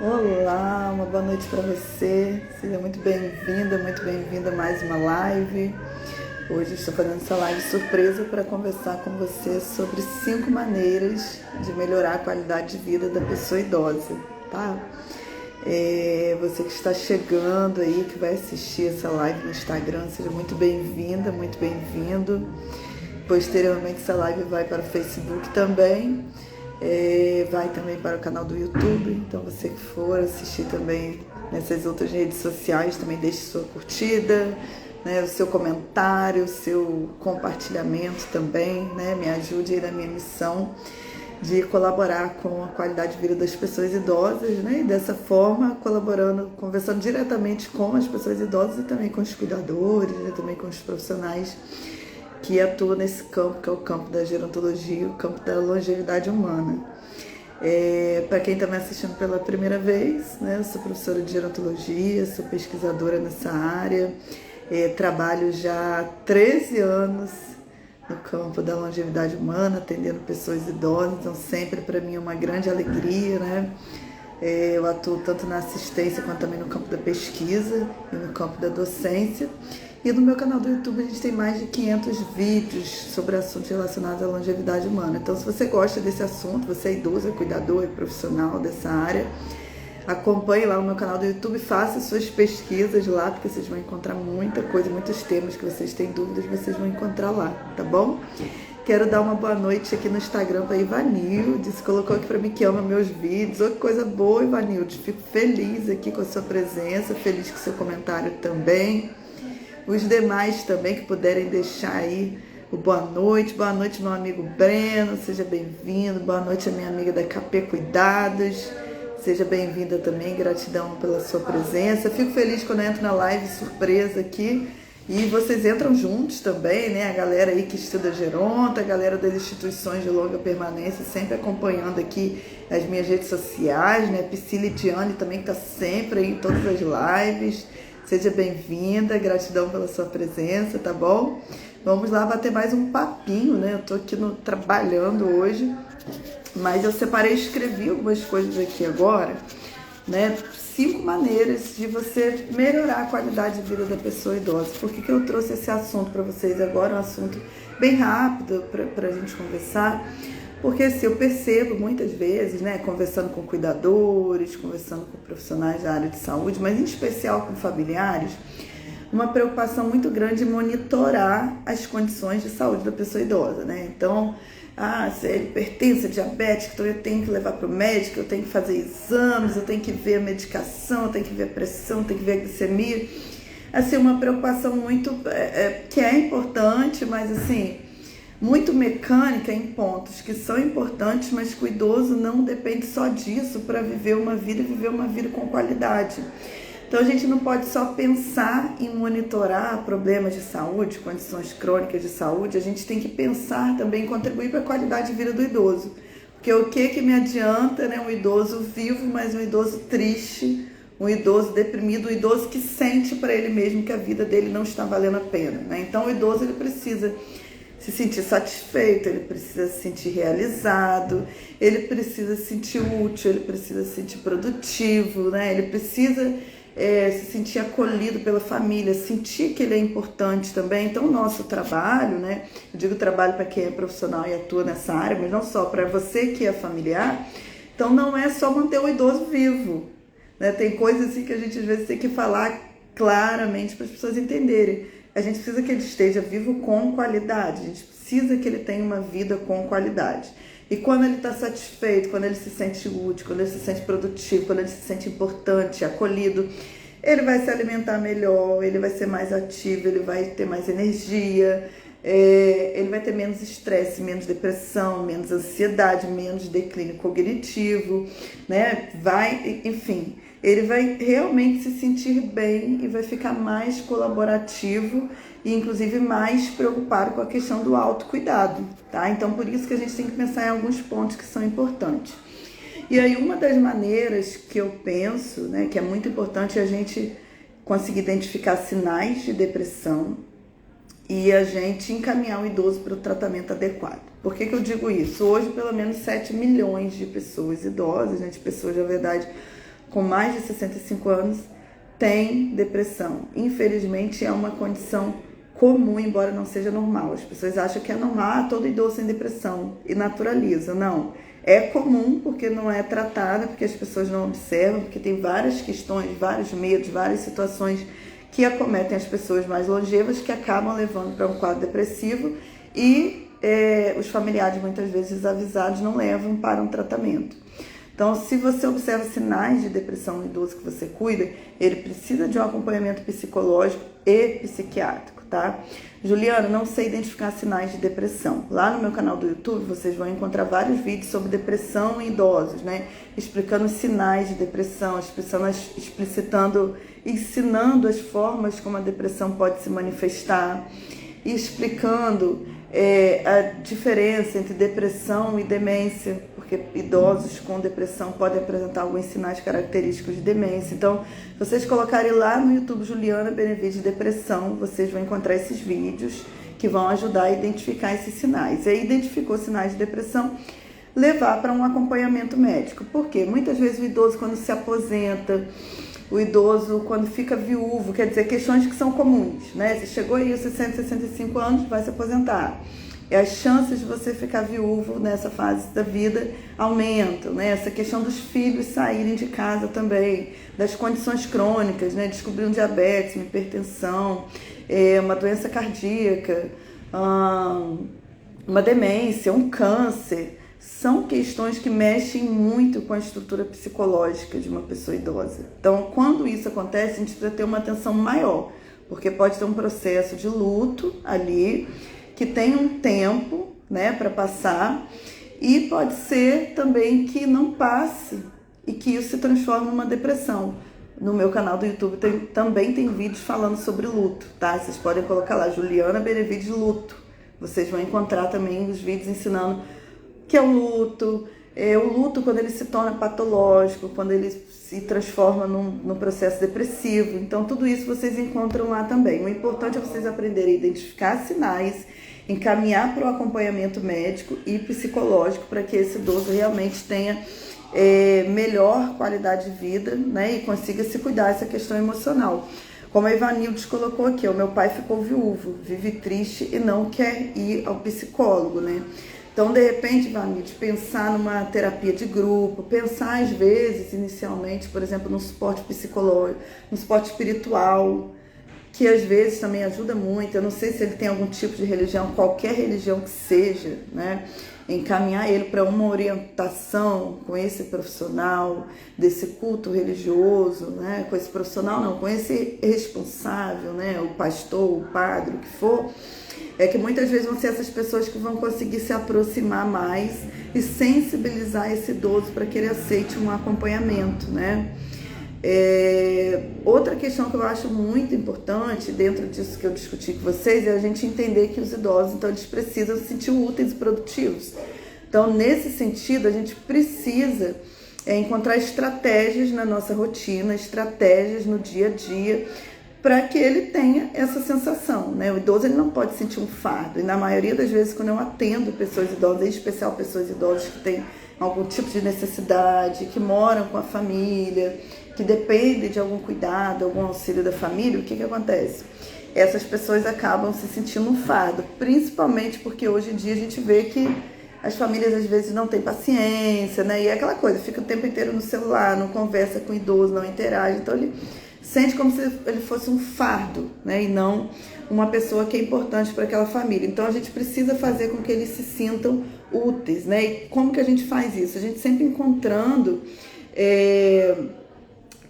Olá, uma boa noite para você. Seja muito bem-vinda a mais uma live. Hoje estou fazendo essa live surpresa para conversar com você sobre 5 maneiras de melhorar a qualidade de vida da pessoa idosa, tá? Você que está chegando aí, que vai assistir essa live no Instagram, seja muito bem-vinda, muito bem-vindo. Posteriormente essa live vai para o Facebook também. Vai também para o canal do YouTube, então você que for assistir também nessas outras redes sociais, também deixe sua curtida, né, o seu comentário, o seu compartilhamento também, né, me ajude aí na minha missão de colaborar com a qualidade de vida das pessoas idosas, né, e dessa forma colaborando, conversando diretamente com as pessoas idosas e também com os cuidadores, né, também com os profissionais que atua nesse campo, que é o campo da gerontologia, o campo da longevidade humana. Para quem está me assistindo pela primeira vez, né, eu sou professora de gerontologia, sou pesquisadora nessa área, trabalho já há 13 anos no campo da longevidade humana, atendendo pessoas idosas, então sempre para mim é uma grande alegria, né? Eu atuo tanto na assistência quanto também no campo da pesquisa e no campo da docência. E no meu canal do YouTube a gente tem mais de 500 vídeos sobre assuntos relacionados à longevidade humana. Então, se você gosta desse assunto, você é idoso, é cuidador, é profissional dessa área, acompanhe lá o meu canal do YouTube, faça suas pesquisas lá, porque vocês vão encontrar muita coisa, muitos temas que vocês têm dúvidas, vocês vão encontrar lá, tá bom? Quero dar uma boa noite aqui no Instagram para Ivanilde, se colocou aqui para mim que ama meus vídeos. Oh, que coisa boa, Ivanilde, fico feliz aqui com a sua presença, feliz com o seu comentário também. Os demais também que puderem deixar aí o boa noite meu amigo Breno, seja bem-vindo, boa noite a minha amiga da KP Cuidados, seja bem-vinda também, gratidão pela sua presença. Fico feliz quando eu entro na live surpresa aqui e vocês entram juntos também, né? A galera aí que estuda geronta, a galera das instituições de longa permanência, sempre acompanhando aqui as minhas redes sociais, né? Priscila e Diane também que está sempre aí em todas as lives. Seja bem-vinda, gratidão pela sua presença, tá bom? Vamos lá bater mais um papinho, né? Eu tô aqui trabalhando hoje, mas eu separei, escrevi algumas coisas aqui agora, né? 5 maneiras de você melhorar a qualidade de vida da pessoa idosa. Por que eu trouxe esse assunto para vocês agora? Um assunto bem rápido para a gente conversar. Porque assim, eu percebo muitas vezes, né, conversando com cuidadores, conversando com profissionais da área de saúde, mas em especial com familiares, uma preocupação muito grande em monitorar as condições de saúde da pessoa idosa, né? Então, se é hipertensa, diabética, então eu tenho que levar para o médico, eu tenho que fazer exames, eu tenho que ver a medicação, eu tenho que ver a pressão, eu tenho que ver a glicemia. Assim, uma preocupação muito, que é importante, mas assim, muito mecânica em pontos que são importantes, mas que o idoso não depende só disso para viver uma vida e viver uma vida com qualidade. Então a gente não pode só pensar em monitorar problemas de saúde, condições crônicas de saúde, a gente tem que pensar também em contribuir para a qualidade de vida do idoso. Porque o que me adianta, né, um idoso vivo, mas um idoso triste, um idoso deprimido, um idoso que sente para ele mesmo que a vida dele não está valendo a pena, né? Então o idoso ele precisa se sentir satisfeito, ele precisa se sentir realizado, ele precisa se sentir útil, ele precisa se sentir produtivo, né? Ele precisa se sentir acolhido pela família, sentir que ele é importante também. Então o nosso trabalho, né? Eu digo trabalho para quem é profissional e atua nessa área, mas não só para você que é familiar. Então não é só manter o idoso vivo, né? Tem coisas assim que a gente às vezes tem que falar claramente para as pessoas entenderem. A gente precisa que ele esteja vivo com qualidade, a gente precisa que ele tenha uma vida com qualidade. E quando ele está satisfeito, quando ele se sente útil, quando ele se sente produtivo, quando ele se sente importante, acolhido, ele vai se alimentar melhor, ele vai ser mais ativo, ele vai ter mais energia, ele vai ter menos estresse, menos depressão, menos ansiedade, menos declínio cognitivo, né? Enfim, ele vai realmente se sentir bem e vai ficar mais colaborativo e inclusive mais preocupado com a questão do autocuidado, tá? Então por isso que a gente tem que pensar em alguns pontos que são importantes. E aí uma das maneiras que eu penso, né, que é muito importante a gente conseguir identificar sinais de depressão e a gente encaminhar o idoso para o tratamento adequado. Por que eu digo isso? Hoje, pelo menos 7 milhões de pessoas idosas, né, de pessoas, na verdade, com mais de 65 anos tem depressão. Infelizmente é uma condição comum, embora não seja normal. As pessoas acham que é normal, todo idoso tem depressão e naturaliza. Não, é comum porque não é tratada, porque as pessoas não observam, porque tem várias questões, vários medos, várias situações que acometem as pessoas mais longevas que acabam levando para um quadro depressivo e os familiares muitas vezes desavisados não levam para um tratamento. Então, se você observa sinais de depressão no idoso que você cuida, ele precisa de um acompanhamento psicológico e psiquiátrico, tá? Juliana, não sei identificar sinais de depressão. Lá no meu canal do YouTube, vocês vão encontrar vários vídeos sobre depressão em idosos, né? Explicando os sinais de depressão, ensinando as formas como a depressão pode se manifestar, e explicando a diferença entre depressão e demência, porque idosos com depressão podem apresentar alguns sinais característicos de demência. Então, se vocês colocarem lá no YouTube Juliana Benevides Depressão, vocês vão encontrar esses vídeos que vão ajudar a identificar esses sinais. E aí, identificou sinais de depressão, levar para um acompanhamento médico. Por quê? Muitas vezes o idoso, quando se aposenta, o idoso, quando fica viúvo, quer dizer, questões que são comuns, né? Você chegou aí aos 60, 65 anos, vai se aposentar. E as chances de você ficar viúvo nessa fase da vida aumentam, né? Essa questão dos filhos saírem de casa também, das condições crônicas, né? Descobrir um diabetes, uma hipertensão, uma doença cardíaca, uma demência, um câncer. São questões que mexem muito com a estrutura psicológica de uma pessoa idosa. Então, quando isso acontece, a gente precisa ter uma atenção maior, porque pode ter um processo de luto ali, que tem um tempo, né, para passar, e pode ser também que não passe e que isso se transforme numa depressão. No meu canal do YouTube também tem vídeos falando sobre luto, tá? Vocês podem colocar lá, Juliana Benevides Luto. Vocês vão encontrar também os vídeos ensinando que é o luto quando ele se torna patológico, quando ele se transforma num processo depressivo. Então, tudo isso vocês encontram lá também. O importante é vocês aprenderem a identificar sinais, encaminhar para o acompanhamento médico e psicológico para que esse idoso realmente tenha melhor qualidade de vida, né, e consiga se cuidar dessa questão emocional. Como a Ivanildes colocou aqui, o meu pai ficou viúvo, vive triste e não quer ir ao psicólogo, né? Então, de repente, Ivanildes, pensar numa terapia de grupo, pensar às vezes, inicialmente, por exemplo, no suporte psicológico, no suporte espiritual, que às vezes também ajuda muito. Eu não sei se ele tem algum tipo de religião, qualquer religião que seja, né? Encaminhar ele para uma orientação com esse profissional desse culto religioso, né? Com esse profissional não, com esse responsável, né? O pastor, o padre, o que for, que muitas vezes vão ser essas pessoas que vão conseguir se aproximar mais e sensibilizar esse idoso para que ele aceite um acompanhamento, né? Outra questão que eu acho muito importante dentro disso que eu discuti com vocês é a gente entender que os idosos, então, eles precisam se sentir úteis e produtivos. Então, nesse sentido, a gente precisa encontrar estratégias na nossa rotina, estratégias no dia a dia, para que ele tenha essa sensação, né? O idoso, ele não pode sentir um fardo, e na maioria das vezes, quando eu atendo pessoas idosas, em especial pessoas idosas que têm algum tipo de necessidade, que moram com a família, que dependem de algum cuidado, algum auxílio da família, o que acontece? Essas pessoas acabam se sentindo um fardo, principalmente porque hoje em dia a gente vê que as famílias às vezes não têm paciência, né? E é aquela coisa, fica o tempo inteiro no celular, não conversa com o idoso, não interage, então ele sente como se ele fosse um fardo, né? E não uma pessoa que é importante para aquela família. Então a gente precisa fazer com que eles se sintam úteis, né? E como que a gente faz isso? A gente sempre encontrando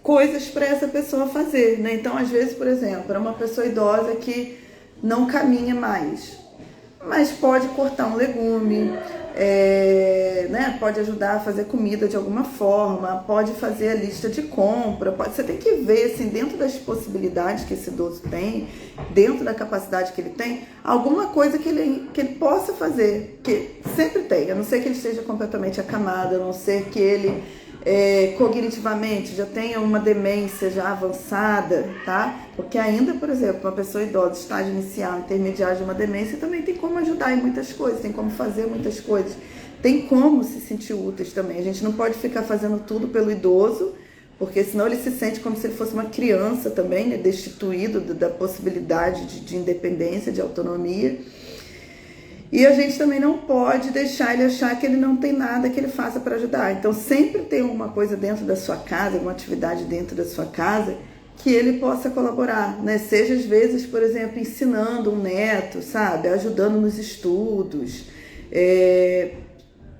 coisas para essa pessoa fazer, né? Então, às vezes, por exemplo, é uma pessoa idosa que não caminha mais, mas pode cortar um legume, né? Pode ajudar a fazer comida de alguma forma, pode fazer a lista de compra, você tem que ver, assim, dentro das possibilidades que esse idoso tem, dentro da capacidade que ele tem, alguma coisa que ele possa fazer, que sempre tem, a não ser que ele esteja completamente acamado, a não ser que ele cognitivamente já tenha uma demência já avançada, tá? Porque ainda, por exemplo, uma pessoa idosa, estágio inicial, intermediário de uma demência, também tem como ajudar em muitas coisas, tem como fazer muitas coisas, tem como se sentir úteis também. A gente não pode ficar fazendo tudo pelo idoso, porque senão ele se sente como se ele fosse uma criança também, né, destituído da possibilidade de independência, de autonomia. E a gente também não pode deixar ele achar que ele não tem nada que ele faça para ajudar. Então sempre tem alguma coisa dentro da sua casa, alguma atividade dentro da sua casa que ele possa colaborar, né? Seja às vezes, por exemplo, ensinando um neto, sabe? Ajudando nos estudos.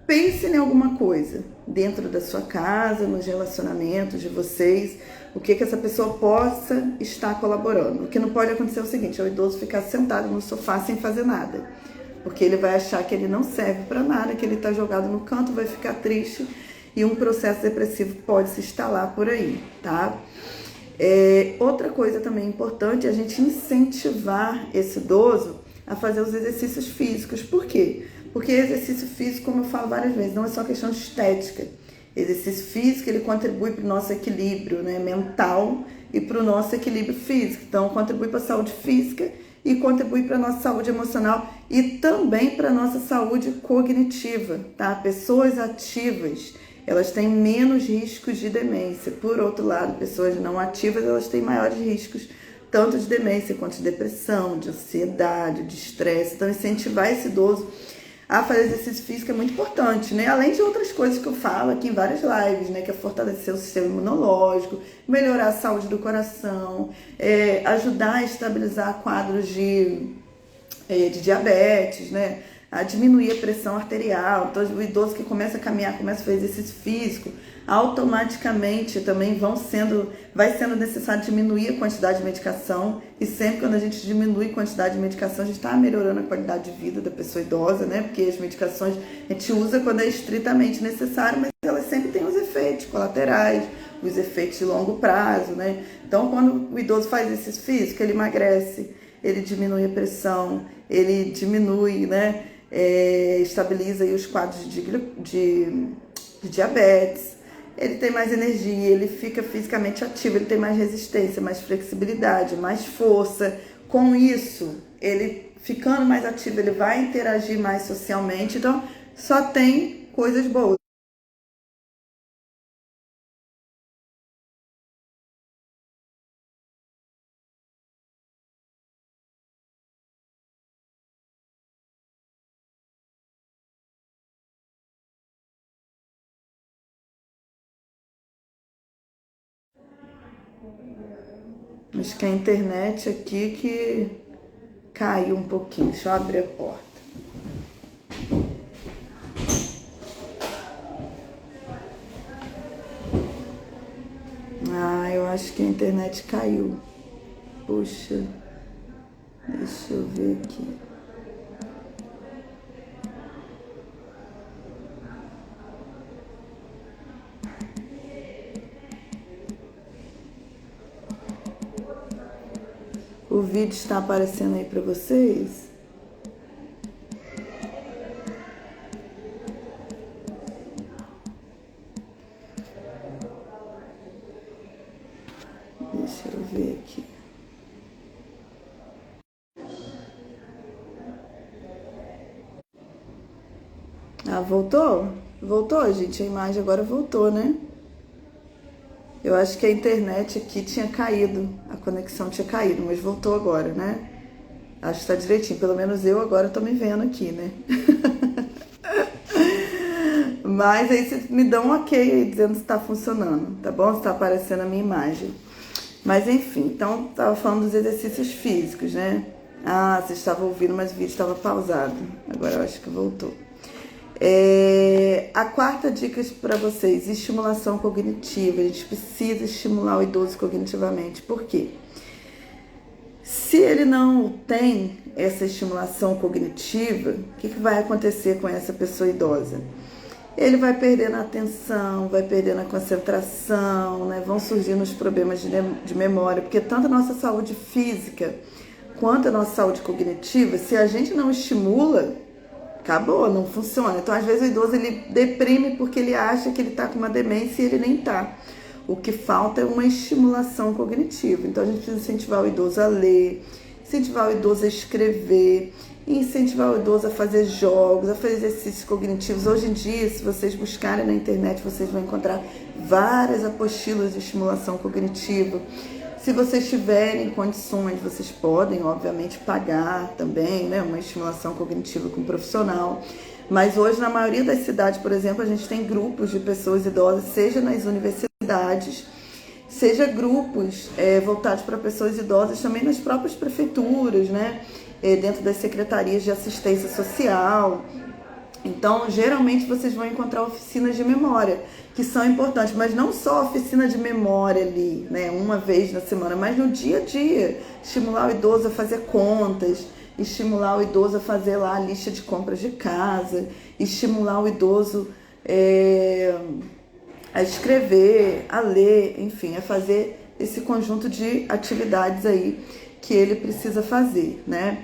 Pense em alguma coisa dentro da sua casa, nos relacionamentos de vocês, o que essa pessoa possa estar colaborando. O que não pode acontecer é o seguinte, é o idoso ficar sentado no sofá sem fazer nada, porque ele vai achar que ele não serve para nada, que ele está jogado no canto, vai ficar triste e um processo depressivo pode se instalar por aí, tá? Outra coisa também importante é a gente incentivar esse idoso a fazer os exercícios físicos. Por quê? Porque exercício físico, como eu falo várias vezes, não é só questão de estética. Exercício físico, ele contribui para o nosso equilíbrio, né, mental e para o nosso equilíbrio físico. Então, contribui para a saúde física e contribui para a nossa saúde emocional e também para a nossa saúde cognitiva, tá? Pessoas ativas, elas têm menos riscos de demência. Por outro lado, pessoas não ativas, elas têm maiores riscos, tanto de demência quanto de depressão, de ansiedade, de estresse. Então, incentivar esse idoso a fazer exercício físico é muito importante, né? Além de outras coisas que eu falo aqui em várias lives, né? Que é fortalecer o sistema imunológico, melhorar a saúde do coração, ajudar a estabilizar quadros de diabetes, né? A diminuir a pressão arterial. Então, o idoso que começa a caminhar, começa a fazer exercício físico, automaticamente também vai sendo necessário diminuir a quantidade de medicação. E sempre quando a gente diminui a quantidade de medicação, a gente está melhorando a qualidade de vida da pessoa idosa, né? Porque as medicações a gente usa quando é estritamente necessário, mas elas sempre têm os efeitos colaterais, os efeitos de longo prazo, né? Então, quando o idoso faz exercício físico, ele emagrece, ele diminui a pressão, ele diminui, né? Estabiliza aí os quadros de diabetes, ele tem mais energia, ele fica fisicamente ativo, ele tem mais resistência, mais flexibilidade, mais força. Com isso, ele ficando mais ativo, ele vai interagir mais socialmente, então só tem coisas boas. Acho que a internet aqui que caiu um pouquinho. Deixa eu abrir a porta. Eu acho que a internet caiu. Puxa, deixa eu ver aqui. O vídeo está aparecendo aí para vocês? Deixa eu ver aqui. Voltou? Voltou, gente? A imagem agora voltou, né? Eu acho que a internet aqui tinha caído, a conexão tinha caído, mas voltou agora, né? Acho que tá direitinho, pelo menos eu agora tô me vendo aqui, né? Mas aí vocês me dão um ok aí, dizendo se tá funcionando, tá bom? Se tá aparecendo a minha imagem. Mas enfim, então tava falando dos exercícios físicos, né? Vocês estavam ouvindo, mas o vídeo estava pausado. Agora eu acho que voltou. A quarta dica para vocês, estimulação cognitiva. A gente precisa estimular o idoso cognitivamente. Por quê? Se ele não tem essa estimulação cognitiva, o que vai acontecer com essa pessoa idosa? Ele vai perdendo a atenção, vai perdendo a concentração, né? Vão surgindo os problemas de memória, porque tanto a nossa saúde física quanto a nossa saúde cognitiva, se a gente não estimula, acabou, não funciona. Então, às vezes, o idoso ele deprime porque ele acha que ele está com uma demência e ele nem está. O que falta é uma estimulação cognitiva. Então, a gente precisa incentivar o idoso a ler, incentivar o idoso a escrever, incentivar o idoso a fazer jogos, a fazer exercícios cognitivos. Hoje em dia, se vocês buscarem na internet, vocês vão encontrar várias apostilas de estimulação cognitiva. Se vocês tiverem condições, vocês podem, obviamente, pagar também, né, uma estimulação cognitiva com um profissional. Mas hoje, na maioria das cidades, por exemplo, a gente tem grupos de pessoas idosas, seja nas universidades, seja grupos voltados para pessoas idosas também nas próprias prefeituras, né, dentro das secretarias de assistência social. Então, geralmente vocês vão encontrar oficinas de memória, que são importantes, mas não só oficina de memória ali, né, uma vez na semana, mas no dia a dia, estimular o idoso a fazer contas, estimular o idoso a fazer lá a lista de compras de casa, estimular o idoso a escrever, a ler, enfim, a fazer esse conjunto de atividades aí que ele precisa fazer, né?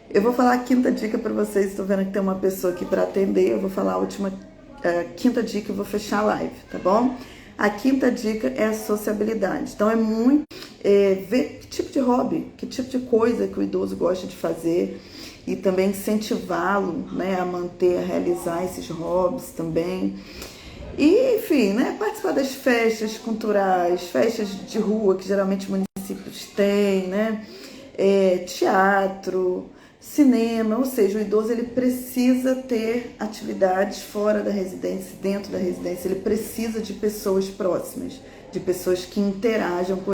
Eu vou falar a quinta dica para vocês. Estou vendo que tem uma pessoa aqui para atender. Eu vou falar a quinta dica e vou fechar a live, tá bom? A quinta dica é a sociabilidade. Então é muito ver que tipo de hobby, que tipo de coisa que o idoso gosta de fazer e também incentivá-lo, né, a manter, a realizar esses hobbies também. E, enfim, né, participar das festas culturais, festas de rua que geralmente os municípios têm, né, teatro, cinema, ou seja, o idoso ele precisa ter atividades fora da residência, dentro da residência, ele precisa de pessoas próximas, de pessoas que interajam com